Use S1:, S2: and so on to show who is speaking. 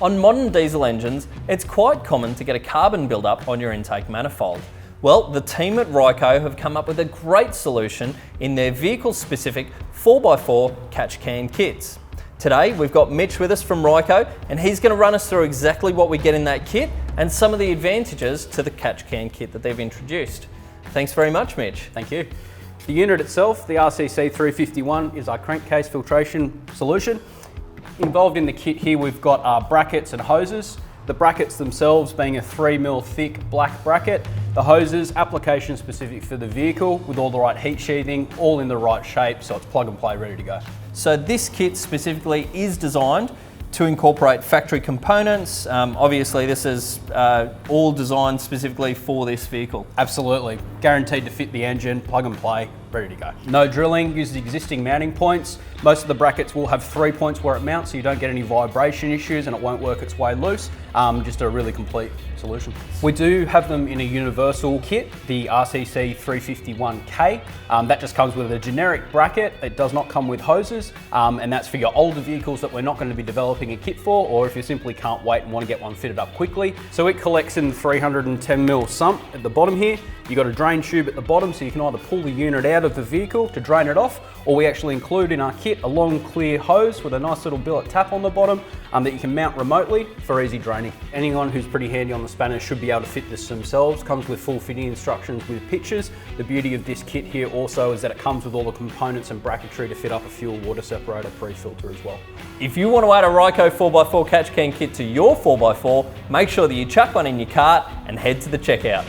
S1: On modern diesel engines, it's quite common to get a carbon buildup on your intake manifold. Well, the team at Ryco have come up with a great solution in their vehicle-specific 4x4 catch can kits. Today, we've got Mitch with us from Ryco, and he's going to run us through exactly what we get in that kit and some of the advantages to the catch can kit that they've introduced. Thanks very much, Mitch.
S2: Thank you. The unit itself, the RCC 351, is our crankcase filtration solution. Involved in the kit here, we've got our brackets and hoses. The brackets themselves being a 3mm thick black bracket. The hoses, application specific for the vehicle with all the right heat sheathing, all in the right shape, so it's plug and play, ready to go.
S1: So this kit specifically is designed to incorporate factory components. Obviously this is all designed specifically for this vehicle.
S2: Absolutely, guaranteed to fit the engine, plug and play, ready to go. No drilling, uses existing mounting points. Most of the brackets will have 3 points where it mounts, so you don't get any vibration issues and it won't work its way loose. Just a really complete solution. We do have them in a universal kit, the RCC 351K. That just comes with a generic bracket. It does not come with hoses, and that's for your older vehicles that we're not going to be developing a kit for, or if you simply can't wait and want to get one fitted up quickly. So it collects in 310 Mil Sump at the bottom here. You've got a drain tube at the bottom, so you can either pull the unit out of the vehicle to drain it off, or we actually include in our kit a long clear hose with a nice little billet tap on the bottom that you can mount remotely for easy draining. Anyone who's pretty handy on the spanners should be able to fit this themselves. Comes with full fitting instructions with pictures. The beauty of this kit here also is that it comes with all the components and bracketry to fit up a fuel water separator pre-filter as well.
S1: If you want to add a Ryco 4x4 catch can kit to your 4x4, make sure that you chuck one in your cart and head to the checkout.